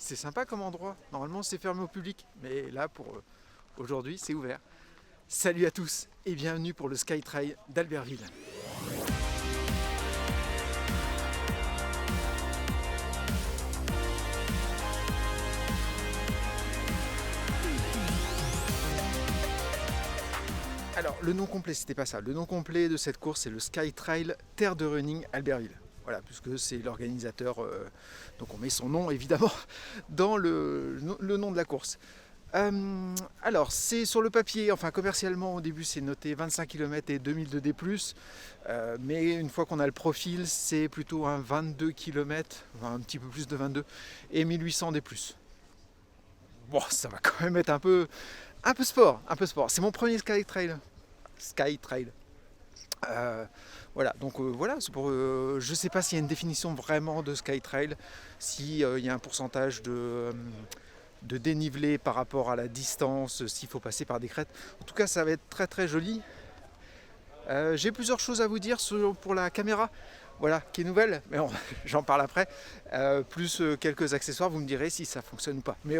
C'est sympa comme endroit. Normalement, c'est fermé au public. Mais là, pour aujourd'hui, c'est ouvert. Salut à tous et bienvenue pour le Skytrail d'Albertville. Alors, le nom complet, c'était pas ça. Le nom complet de cette course, c'est le Skytrail Terre de Running Albertville. Voilà, puisque c'est l'organisateur, donc on met son nom évidemment dans le nom de la course. Alors, c'est sur le papier, enfin commercialement au début c'est noté 25 km et 2000 de D+, mais une fois qu'on a le profil, c'est plutôt un 22 km, enfin un petit peu plus de 22, et 1800 D+. Bon, ça va quand même être un peu sport, un peu sport. C'est mon premier Skytrail. Voilà, donc voilà, c'est pour, je ne sais pas s'il y a une définition vraiment de Skytrail, s'il y a un pourcentage de dénivelé par rapport à la distance, s'il faut passer par des crêtes. En tout cas, ça va être très très joli. J'ai plusieurs choses à vous dire pour la caméra, voilà, qui est nouvelle, mais j'en parle après. Plus quelques accessoires, vous me direz si ça fonctionne ou pas. Mais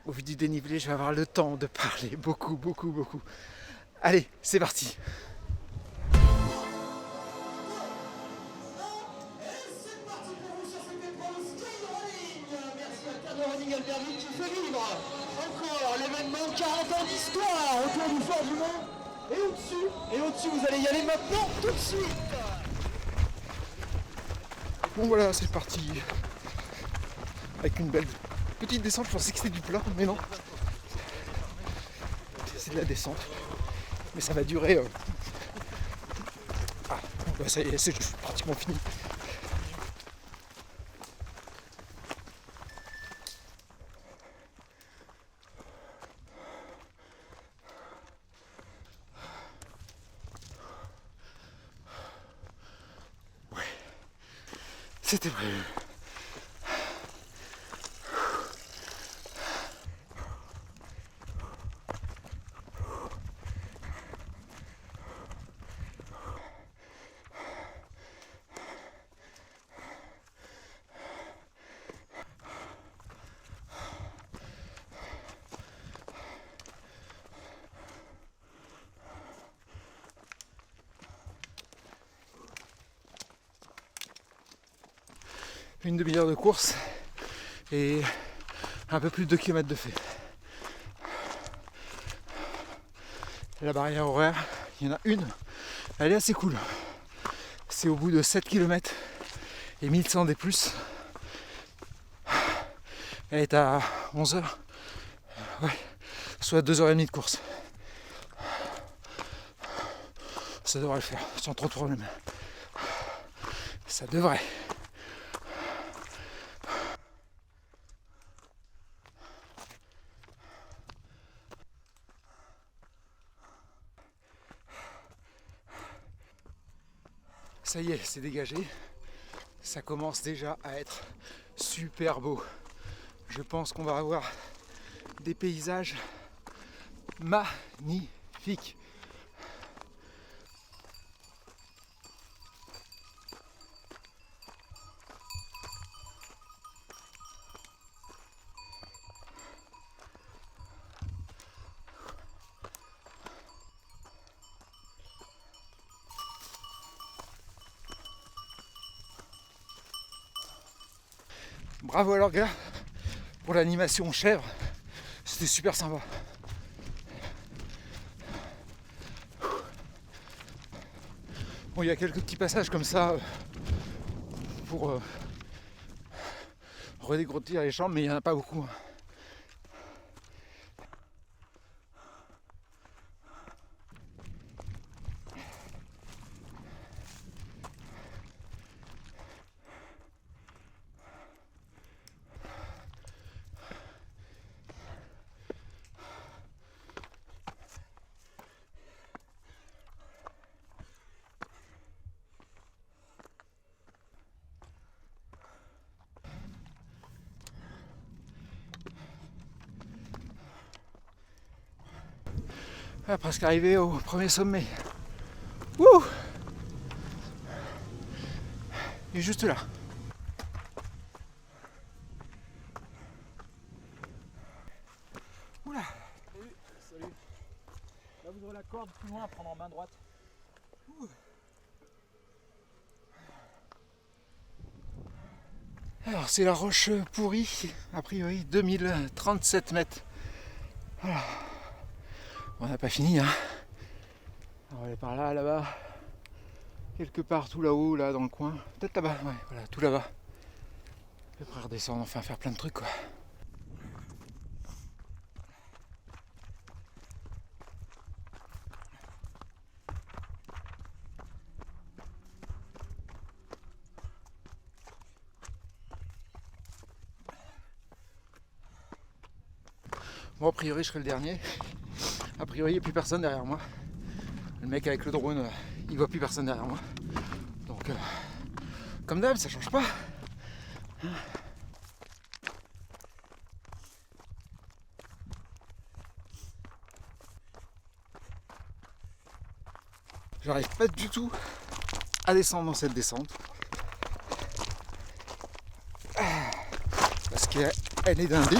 au vu du dénivelé, je vais avoir le temps de parler beaucoup. Allez, c'est parti. Albertville qui fait vivre encore l'événement 40 ans d'histoire autour du Fort du Mont. Et au-dessus, vous allez y aller maintenant, tout de suite. Bon voilà, c'est parti. Avec une belle petite descente, je pensais que c'était du plat, mais non. C'est de la descente. Mais ça va durer... Ah, bah ça y est, c'est pratiquement fini. C'était prévu. Une demi-heure de course et un peu plus de 2 km de fait. La barrière horaire, il y en a une, elle est assez cool. C'est au bout de 7 km et 1100 des plus. Elle est à 11h, ouais, soit 2h30 de course. Ça devrait le faire, sans trop de problèmes. Ça devrait. Ça y est, c'est dégagé. Ça commence déjà à être super beau. Je pense qu'on va avoir des paysages magnifiques. Bravo alors gars pour l'animation chèvre, c'était super sympa. Bon, il y a quelques petits passages comme ça pour redégrotir les jambes, mais il n'y en a pas beaucoup. Ah, presque arrivé au premier sommet. Wouh! Il est juste là. peu plus loin à prendre en main droite. Alors c'est la roche pourrie, a priori 2037 mètres. Voilà. On n'a pas fini hein. On va aller par là, là-bas. Quelque part tout là-haut, là dans le coin. Peut-être là-bas, ouais, voilà, tout là-bas. Et après redescendre, enfin faire plein de trucs quoi. Bon, a priori, je serai le dernier. A priori, il n'y a plus personne derrière moi. Le mec avec le drone, il voit plus personne derrière moi. Donc, comme d'hab, ça change pas. J'arrive pas du tout à descendre dans cette descente. Parce qu'elle est dindée.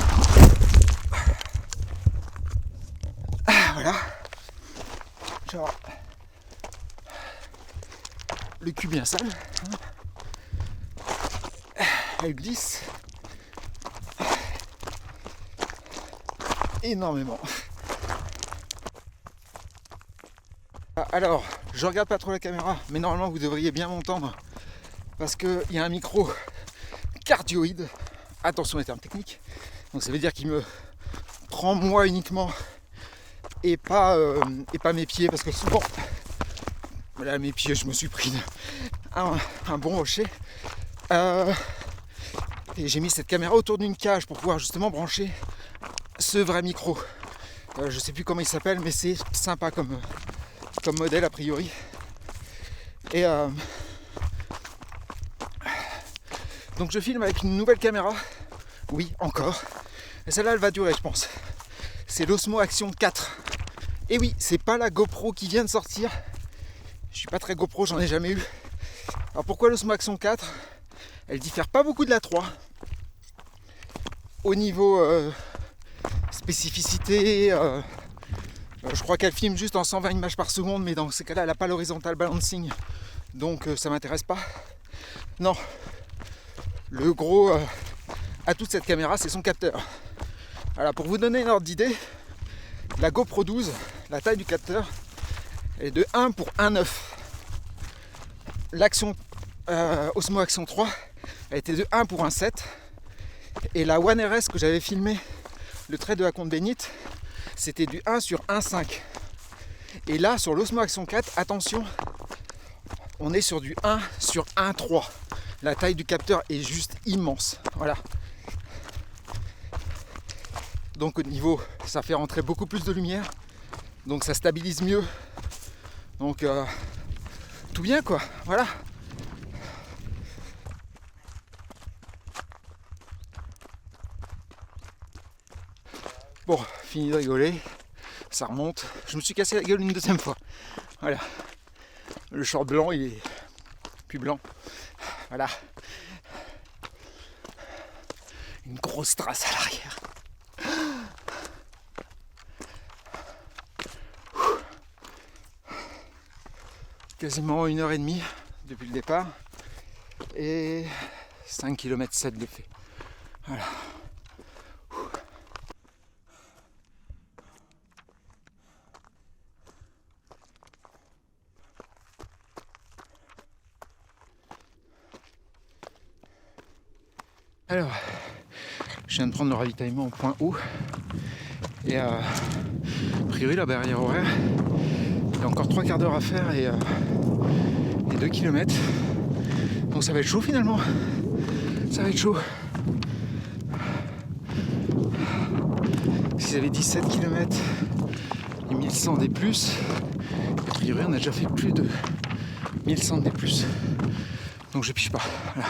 Voilà. Genre, le cul bien sale. Elle glisse énormément. Alors, je regarde pas trop la caméra, mais normalement vous devriez bien m'entendre parce qu'il y a un micro cardioïde. Attention les termes techniques. Donc ça veut dire qu'il me prend moi uniquement et pas mes pieds, parce que souvent, voilà, mes pieds, je me suis pris un bon rocher. Et j'ai mis cette caméra autour d'une cage pour pouvoir justement brancher ce vrai micro. Je sais plus comment il s'appelle, mais c'est sympa comme modèle a priori. Et donc je filme avec une nouvelle caméra. Oui, encore. Et celle-là, elle va durer, je pense. C'est l'Osmo Action 4. Et oui, c'est pas la GoPro qui vient de sortir. Je suis pas très GoPro, j'en ai jamais eu. Alors pourquoi l'Osmo Action 4 ? Elle diffère pas beaucoup de la 3. Au niveau spécificité, je crois qu'elle filme juste en 120 images par seconde, mais dans ces cas-là, elle n'a pas l'horizontal balancing. Donc ça m'intéresse pas. Non. Le gros atout de cette caméra, c'est son capteur. Voilà, pour vous donner une ordre d'idée, la GoPro 12, la taille du capteur, elle est de 1 pour 1,9. L'Action Osmo Action 3, elle était de 1 pour 1,7. Et la One RS que j'avais filmé, le trait de la Comte Bénite, c'était du 1 sur 1,5. Et là, sur l'Osmo Action 4, attention, on est sur du 1 sur 1,3. La taille du capteur est juste immense. Voilà. Donc au niveau, ça fait rentrer beaucoup plus de lumière. Donc ça stabilise mieux. Donc tout bien quoi. Voilà. Bon, fini de rigoler. Ça remonte. Je me suis cassé la gueule une deuxième fois. Voilà. Le short blanc, il est plus blanc. Voilà. Une grosse trace à l'arrière. Quasiment 1h30 depuis le départ. Et 5 km 7 de fait. Voilà. Alors, je viens de prendre le ravitaillement au point haut et a priori la barrière horaire, il y a encore 3 quarts d'heure à faire et 2 km. Donc ça va être chaud finalement, ça va être chaud. S'ils avaient 17 km et 1100 des plus, a priori on a déjà fait plus de 1100 des plus. Donc je pige pas. Voilà.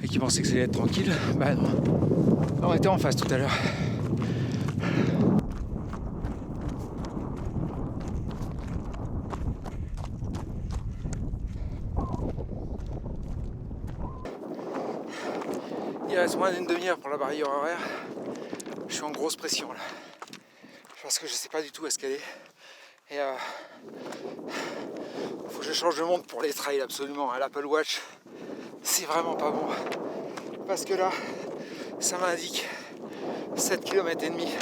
Et qui pensaient que ça allait être tranquille, bah non. On était en face tout à l'heure. Il reste moins d'une demi-heure pour la barrière horaire. Je suis en grosse pression là. parce que je sais pas du tout où est-ce qu'elle est. Et faut que je change de montre pour les trails absolument. L'Apple Watch, c'est vraiment pas bon. Parce que là, ça m'indique 7 km et demi.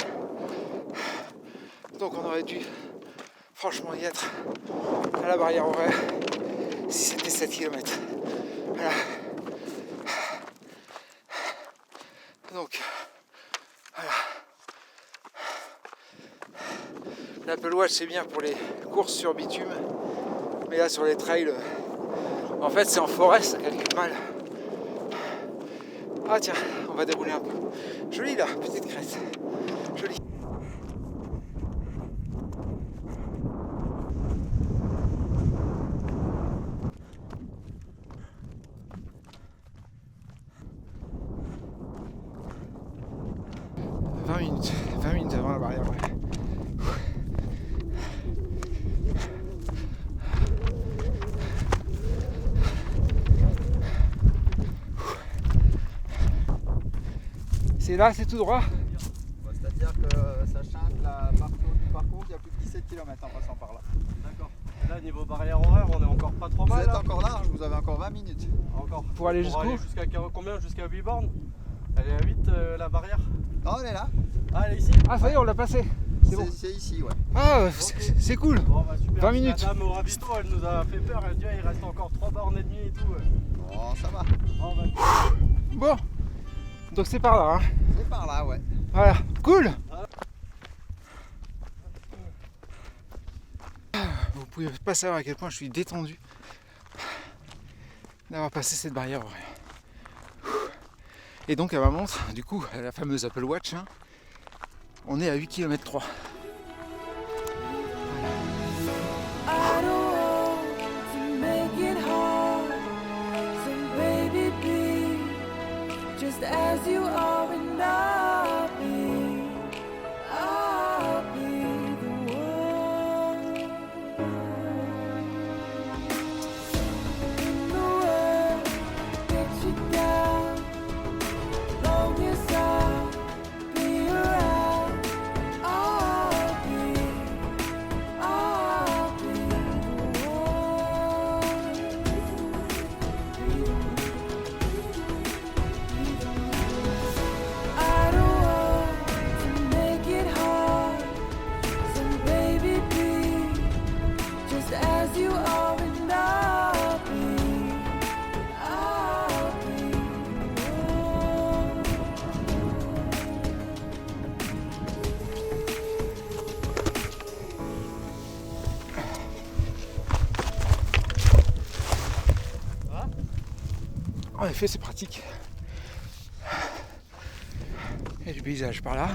Donc on aurait dû franchement y être à la barrière horaire si c'était 7 km. Voilà. Donc voilà. L'Apple Watch c'est bien pour les courses sur bitume, mais là sur les trails, en fait c'est en forêt, ça calcule mal. Ah tiens, on va dérouler un peu. Joli là, petite crête. Joli. « 20 minutes avant la barrière. Ouais. C'est là, c'est tout droit. C'est-à-dire que sachant que la parcours, il y a plus de 17 km en passant par là. D'accord. Là, niveau barrière horaire, on est encore pas trop Vous mal. êtes Là. encore large, vous avez encore 20 minutes. Encore. Pour aller jusqu'où jusqu'à combien? Jusqu'à 8 bornes. Elle est à 8 la barrière. Non, elle est là. Ah, elle est ici. Ah ça y est, on l'a passé. C'est bon. C'est ici, ouais. Ah, Ok. c'est cool. Bon, bah, super. 20 minutes. La dame au ravito, elle nous a fait peur. Elle dit il reste encore 3 bornes et demie et tout. Bon, ça va. Bon, bah, Bon. Donc c'est par là. Hein. C'est par là, ouais. Voilà. Cool. Vous pouvez pas savoir à quel point je suis détendu d'avoir passé cette barrière horaire. Et donc à ma montre, du coup, la fameuse Apple Watch, hein, on est à 8 km 3. I don't want to make it hard, so baby be just as you are and I'll be the one in the world that you down, long as I'll be around, I'll be the one. I don't want to make it hard, so baby be just as you are and I'll be the one. En effet, c'est pratique. Il y a du paysage par là.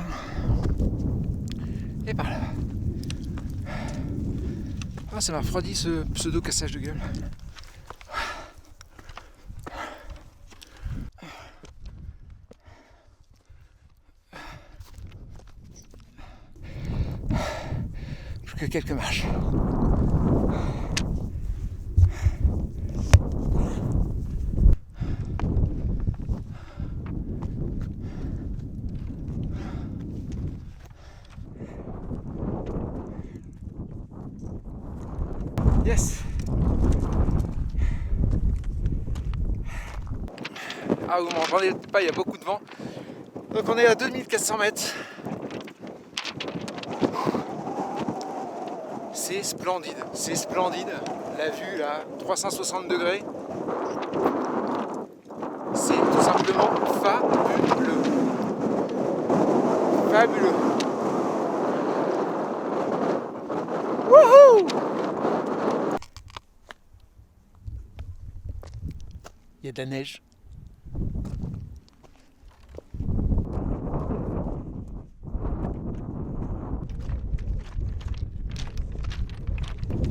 Et par là. Ah, ça m'a refroidi ce pseudo cassage de gueule. Plus que quelques marches. Yes. Ah, vous m'entendez pas, il y a beaucoup de vent. Donc on est à 2400 mètres. C'est splendide, c'est splendide. La vue là, 360 degrés. C'est tout simplement fabuleux. Fabuleux. Wouhou! Il y a de la neige.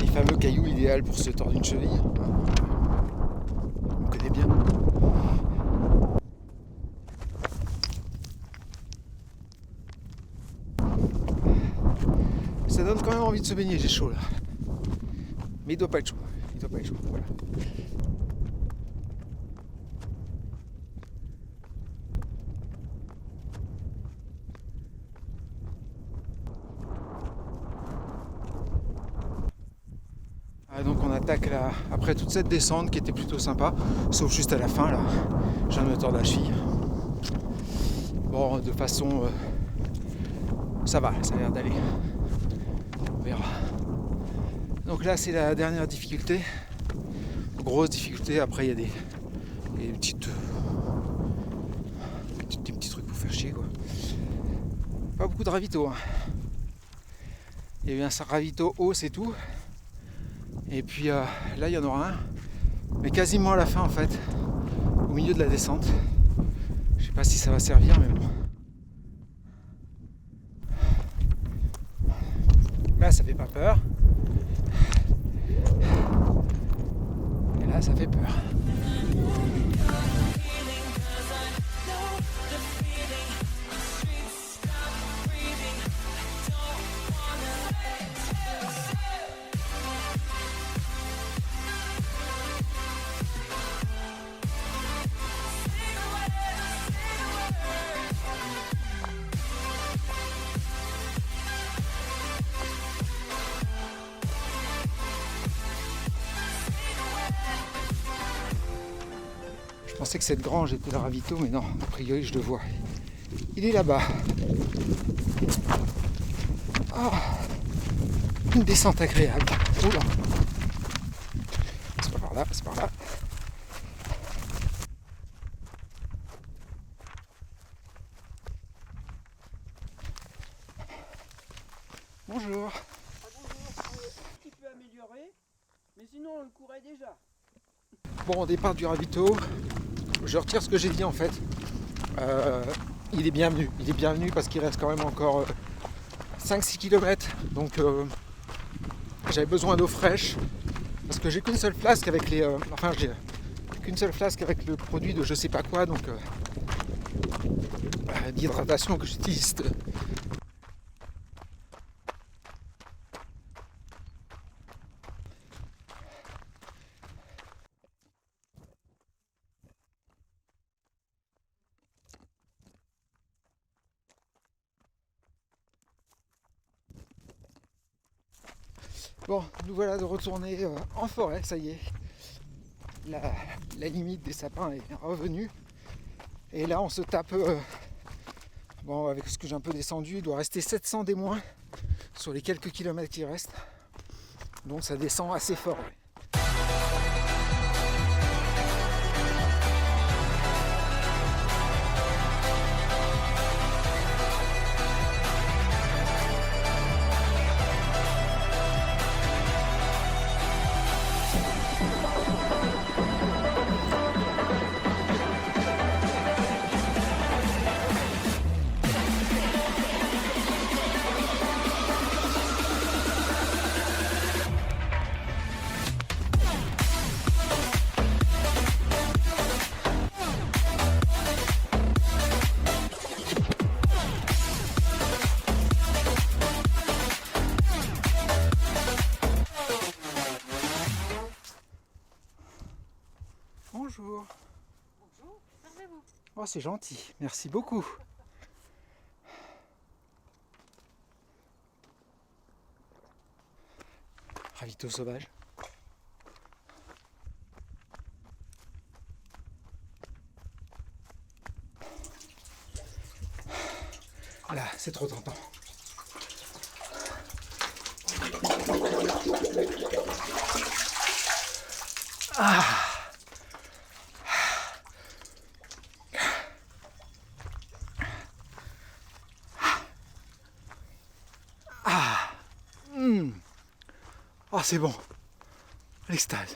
Les fameux cailloux idéal pour se tordre une cheville. On connaît bien. Ça donne quand même envie de se baigner, j'ai chaud là. Mais il doit pas être chaud. Il doit pas être chaud. Voilà. Donc on attaque là, après toute cette descente qui était plutôt sympa, sauf juste à la fin là, j'ai un moteur de la cheville. Bon, de façon... ça va, ça a l'air d'aller. On verra. Donc là c'est la dernière difficulté. Grosse difficulté, après il y a des petits trucs pour faire chier quoi. Pas beaucoup de ravito. Hein. Il y a eu un ravito haut, c'est tout. Et puis là il y en aura un. Mais quasiment à la fin en fait. Au milieu de la descente. Je sais pas si ça va servir mais bon. Là ça fait pas peur. Et là ça fait peur. Je pensais que cette grange était le ravito, mais non, a priori je le vois. Il est là-bas. Oh, une descente agréable. Oula. C'est pas par là, c'est par là. Bonjour. Un petit peu amélioré, mais sinon on le courait déjà. Bon, au départ du ravito, je retire ce que j'ai dit en fait. Il est bienvenu. Il est bienvenu parce qu'il reste quand même encore 5-6 km. Donc j'avais besoin d'eau fraîche. Parce que j'ai qu'une seule flasque avec les. J'ai qu'une seule flasque avec le produit de je sais pas quoi, donc d'hydratation que j'utilise. Bon, nous voilà de retourner en forêt, ça y est. La limite des sapins est revenue. Et là, on se tape... bon, avec ce que j'ai un peu descendu, il doit rester 700 des moins sur les quelques kilomètres qui restent. Donc ça descend assez fort. Ouais. Bonjour. Bonjour, servez-vous. Oh, c'est gentil, merci beaucoup. Ravito sauvage. Voilà, c'est trop tentant. Ah. Oh, c'est bon. L'extase.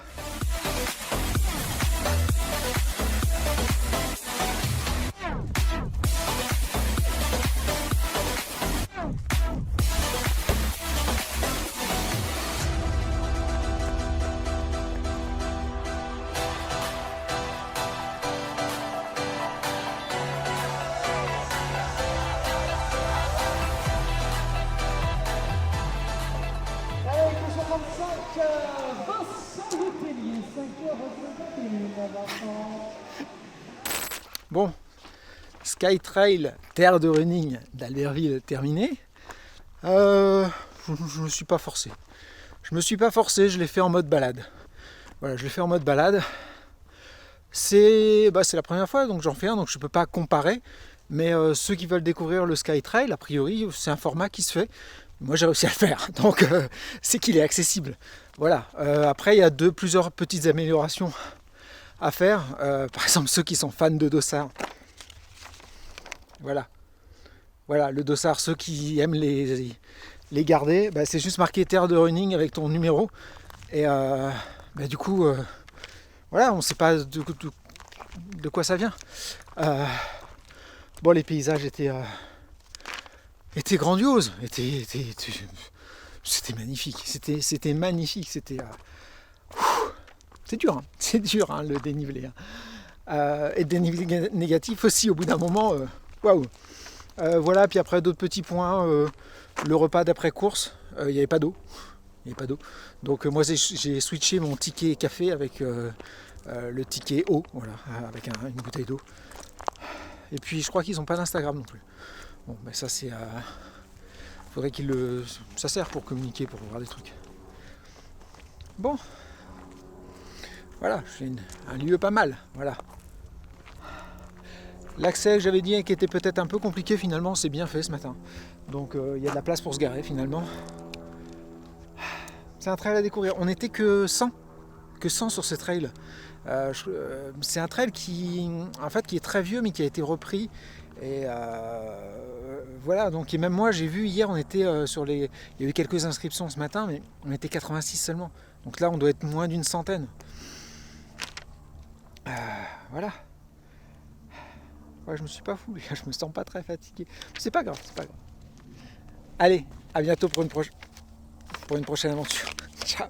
Bon, Sky Trail, terre de running d'Albertville terminé. Je ne me suis pas forcé. Je me suis pas forcé, je l'ai fait en mode balade. Voilà, je l'ai fait en mode balade. C'est la première fois, donc j'en fais un, donc je peux pas comparer. Mais ceux qui veulent découvrir le Skytrail, a priori, c'est un format qui se fait. Moi, j'ai réussi à le faire, donc c'est qu'il est accessible. Voilà. Après, il y a plusieurs petites améliorations à faire. Par exemple, ceux qui sont fans de dossard. Voilà. Voilà, le dossard, ceux qui aiment les garder, bah, c'est juste marqué terre de running avec ton numéro. Et bah, du coup, voilà, on ne sait pas de quoi ça vient. Bon, les paysages étaient grandioses, c'était magnifique, c'était magnifique, c'est dur, hein, c'est dur hein, le dénivelé. Hein. Et le dénivelé négatif aussi, au bout d'un moment, waouh. Voilà, puis après d'autres petits points, le repas d'après course, il n'y avait pas d'eau. Donc moi j'ai switché mon ticket café avec le ticket eau, voilà, avec une bouteille d'eau. Et puis je crois qu'ils n'ont pas d'Instagram non plus. Bon, ben ça c'est... faudrait ça sert pour communiquer, pour voir des trucs. Bon. Voilà, c'est un lieu pas mal, voilà. L'accès, j'avais dit, qui était peut-être un peu compliqué, finalement, c'est bien fait ce matin. Donc il y a de la place pour se garer, finalement. C'est un trail à découvrir. On n'était que 100 sur ce trail. C'est un trail qui est très vieux, mais qui a été repris. Et voilà, donc et même moi, j'ai vu hier, on était il y a eu quelques inscriptions ce matin, mais on était 86 seulement. Donc là, on doit être moins d'une centaine. Voilà. Ouais, je me suis pas fou, les gars, je me sens pas très fatigué. C'est pas grave, Allez, à bientôt pour une prochaine aventure. Ciao.